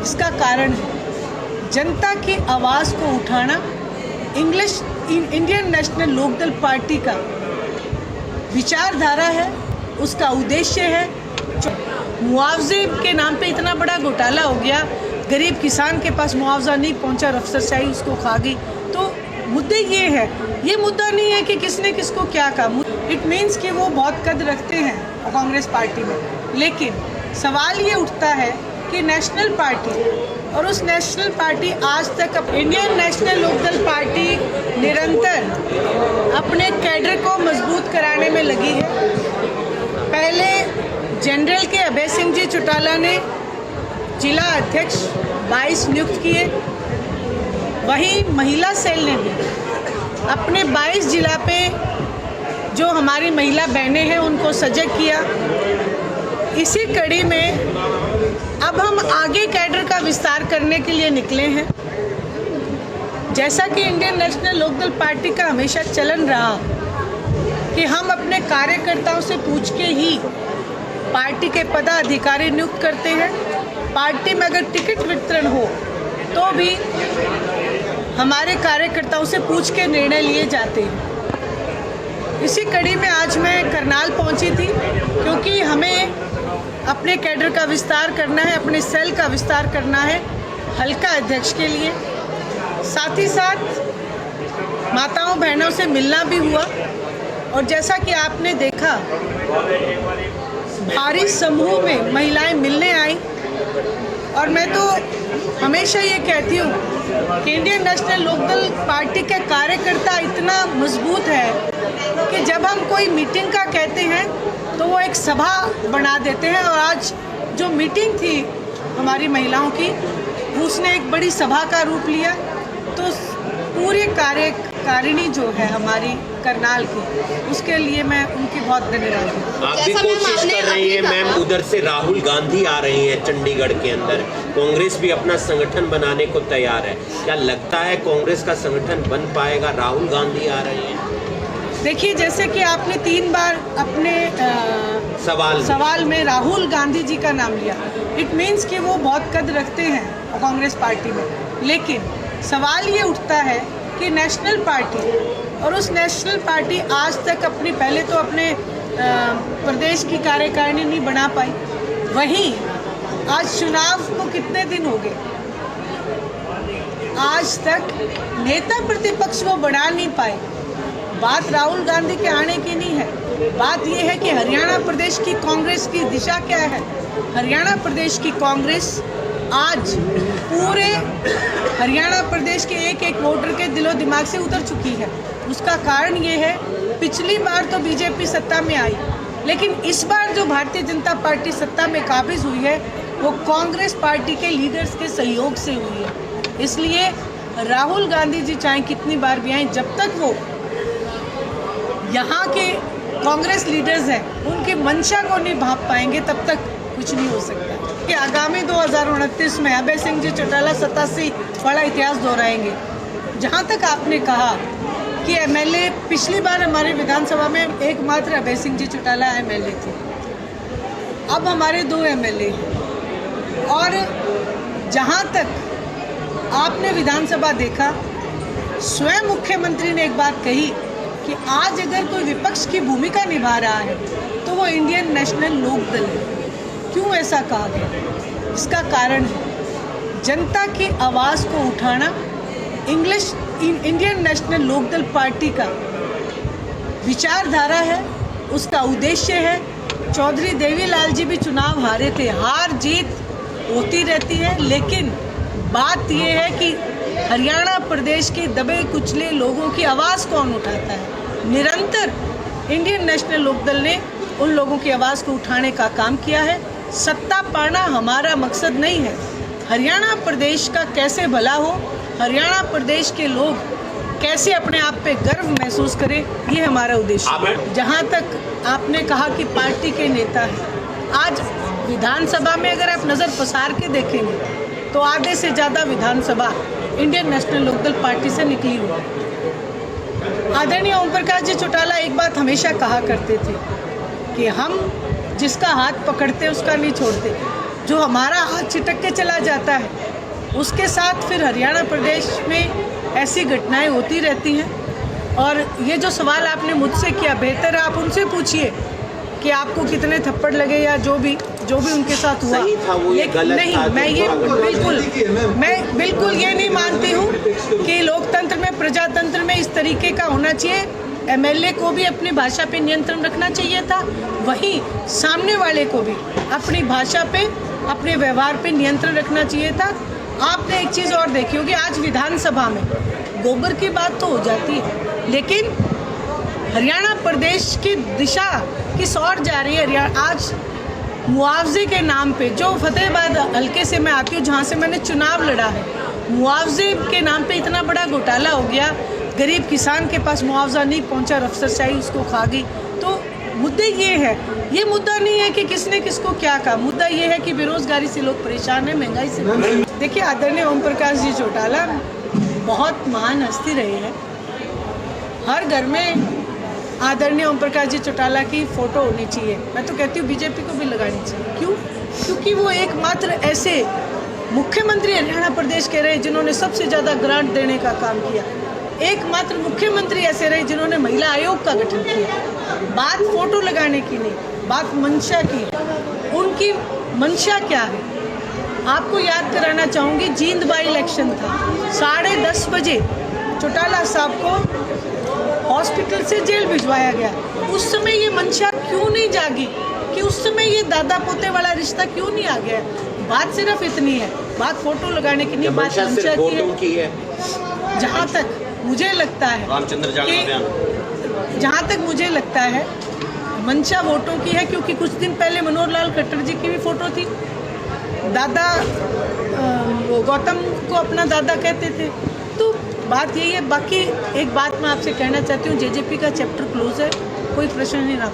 इसका कारण है जनता की आवाज़ को उठाना। इंडियन नेशनल लोकदल पार्टी का विचारधारा है, उसका उद्देश्य है। मुआवजे के नाम पे इतना बड़ा घोटाला हो गया, गरीब किसान के पास मुआवजा नहीं पहुंचा, अफसरशाही उसको खा गई। तो मुद्दे ये है, ये मुद्दा नहीं है कि किसने किसको क्या कहा। इट मीन्स कि वो बहुत कद रखते हैं कांग्रेस पार्टी में, लेकिन सवाल ये उठता है कि नेशनल पार्टी और उस नेशनल पार्टी आज तक इंडियन नेशनल लोकदल पार्टी निरंतर अपने कैडर को मजबूत कराने में लगी है। पहले जनरल के अभय सिंह जी चौटाला ने जिला अध्यक्ष 22 नियुक्त किए, वहीं महिला सेल ने भी अपने 22 जिला पे जो हमारी महिला बहनें हैं उनको सजग किया। इसी कड़ी में अब हम आगे कैडर का विस्तार करने के लिए निकले हैं। जैसा कि इंडियन नेशनल लोकदल पार्टी का हमेशा चलन रहा कि हम अपने कार्यकर्ताओं से पूछ के ही पार्टी के पदाधिकारी नियुक्त करते हैं। पार्टी में अगर टिकट वितरण हो तो भी हमारे कार्यकर्ताओं से पूछ के निर्णय लिए जाते हैं। इसी कड़ी में आज मैं करनाल पहुंची थी, क्योंकि हमें अपने कैडर का विस्तार करना है, अपने सेल का विस्तार करना है हल्का अध्यक्ष के लिए। साथ ही साथ माताओं बहनों से मिलना भी हुआ, और जैसा कि आपने देखा भारी समूह में महिलाएं मिलने आई। और मैं तो हमेशा ये कहती हूँ कि इंडियन नेशनल लोकदल पार्टी के कार्यकर्ता इतना मजबूत है कि जब हम कोई मीटिंग का कहते हैं तो वो एक सभा बना देते हैं। और आज जो मीटिंग थी हमारी महिलाओं की, उसने एक बड़ी सभा का रूप लिया। तो पूरे कार्यकारिणी जो है हमारी करनाल की, उसके लिए मैं उनकी बहुत धन्यवाद हूँ। आप भी कोशिश कर रही हैं मैम, उधर से राहुल गांधी आ रही हैं चंडीगढ़ के अंदर, कांग्रेस भी अपना संगठन बनाने को तैयार है। क्या लगता है कांग्रेस का संगठन बन पाएगा? राहुल गांधी आ रही हैं। देखिए, जैसे कि आपने 3 बार अपने सवाल में राहुल गांधी जी का नाम लिया, इट मीन्स कि वो बहुत कद रखते हैं कांग्रेस पार्टी में। लेकिन सवाल ये उठता है कि नेशनल पार्टी और उस नेशनल पार्टी आज तक पहले तो अपने प्रदेश की कार्यकारिणी नहीं बना पाई, वहीं आज चुनाव को कितने दिन हो गए, आज तक नेता प्रतिपक्ष वो बना नहीं पाए। बात राहुल गांधी के आने की नहीं है, बात यह है कि हरियाणा प्रदेश की कांग्रेस की दिशा क्या है। हरियाणा प्रदेश की कांग्रेस आज पूरे हरियाणा प्रदेश के एक एक वोटर के दिलो दिमाग से उतर चुकी है। उसका कारण ये है, पिछली बार तो बीजेपी सत्ता में आई, लेकिन इस बार जो भारतीय जनता पार्टी सत्ता में काबिज हुई है वो कांग्रेस पार्टी के लीडर्स के सहयोग से हुई है। इसलिए राहुल गांधी जी चाहे कितनी बार भी आए, जब तक वो यहाँ के कांग्रेस लीडर्स हैं उनकी मंशा को नहीं भाप पाएंगे, तब तक कुछ नहीं हो सकता। कि आगामी 2029 में अभय सिंह जी चौटाला 87 बड़ा इतिहास दोहराएंगे। जहाँ तक आपने कहा कि एमएलए, पिछली बार हमारे विधानसभा में एकमात्र अभय सिंह जी चौटाला एमएलए थे, अब हमारे 2 एमएलए हैं। और जहाँ तक आपने विधानसभा देखा, स्वयं मुख्यमंत्री ने एक बात कही कि आज अगर कोई विपक्ष की भूमिका निभा रहा है तो वो इंडियन नेशनल लोकदल है। क्यों ऐसा कहा गया? इसका कारण है जनता की आवाज़ को उठाना। इंडियन नेशनल लोकदल पार्टी का विचारधारा है, उसका उद्देश्य है। चौधरी देवीलाल जी भी चुनाव हारे थे, हार जीत होती रहती है, लेकिन बात यह है कि हरियाणा प्रदेश के दबे कुचले लोगों की आवाज़ कौन उठाता है। निरंतर इंडियन नेशनल लोकदल ने उन लोगों की आवाज़ को उठाने का काम किया है। सत्ता पाना हमारा मकसद नहीं है। हरियाणा प्रदेश का कैसे भला हो, हरियाणा प्रदेश के लोग कैसे अपने आप पे गर्व महसूस करें, ये हमारा उद्देश्य है। जहाँ तक आपने कहा कि पार्टी के नेता हैं, आज विधानसभा में अगर आप नज़र पसार के देखेंगे तो आधे से ज़्यादा विधानसभा इंडियन नेशनल लोकदल पार्टी से निकली हुई। आदरणीय ओम प्रकाश जी चौटाला एक बात हमेशा कहा करते थे कि हम जिसका हाथ पकड़ते उसका नहीं छोड़ते। जो हमारा हाथ छिटक के चला जाता है, उसके साथ फिर हरियाणा प्रदेश में ऐसी घटनाएं होती रहती हैं। और ये जो सवाल आपने मुझसे किया, बेहतर है आप उनसे पूछिए कि आपको कितने थप्पड़ लगे या जो भी उनके साथ हुआ। सही था वो, ये गलत नहीं, था, मैं बिल्कुल ये नहीं मानती हूँ कि लोकतंत्र में, प्रजातंत्र में इस तरीके का होना चाहिए। एमएलए को भी अपनी भाषा पे नियंत्रण रखना चाहिए था, वहीं सामने वाले को भी अपनी भाषा पे, अपने व्यवहार पे नियंत्रण रखना चाहिए था। आपने एक चीज़ और देखी होगी, आज विधानसभा में गोबर की बात तो हो जाती है, लेकिन हरियाणा प्रदेश की दिशा किस ओर जा रही है। आज मुआवजे के नाम पे, जो फतेहाबाद हल्के से मैं आती हूँ, जहाँ से मैंने चुनाव लड़ा है, मुआवजे के नाम पे इतना बड़ा घोटाला हो गया, गरीब किसान के पास मुआवजा नहीं पहुँचा, अफसरशाही उसको खा गई। तो मुद्दे ये है, ये मुद्दा नहीं है कि किसने किसको क्या कहा, मुद्दा ये है कि बेरोजगारी से लोग परेशान हैं, महंगाई से। देखिए, आदरणीय ओम प्रकाश जी चौटाला बहुत महान हस्ती रहे हैं। हर घर में आदरणीय ओम प्रकाश जी चौटाला की फ़ोटो होनी चाहिए। मैं तो कहती हूँ बीजेपी को भी लगानी चाहिए। क्यों? क्योंकि वो एकमात्र ऐसे मुख्यमंत्री हरियाणा प्रदेश के रहे जिन्होंने सबसे ज़्यादा ग्रांट देने का काम किया। एकमात्र मुख्यमंत्री ऐसे रहे जिन्होंने महिला आयोग का गठन किया। बात फ़ोटो लगाने की नहीं, बात मंशा की है। उनकी मंशा क्या है, आपको याद कराना चाहूँगी। जींद बाई इलेक्शन था, 10:30 बजे चौटाला साहब को हॉस्पिटल से जेल भिजवाया गया। उस समय ये मंशा क्यों नहीं जागी कि उस समय ये दादा पोते वाला रिश्ता क्यों नहीं आ गया? बात सिर्फ इतनी है, बात फोटो लगाने की नहीं, बात मंशा की है। जहाँ तक मुझे लगता है, जहाँ तक मुझे लगता है मंशा वोटों की है, क्योंकि कुछ दिन पहले मनोहर लाल खट्टर जी की भी फोटो थी। दादा गौतम को अपना दादा कहते थे। तो बात यही है। बाकी एक बात मैं आपसे कहना चाहती हूँ, जेजेपी का चैप्टर क्लोज है, कोई प्रश्न नहीं रहा।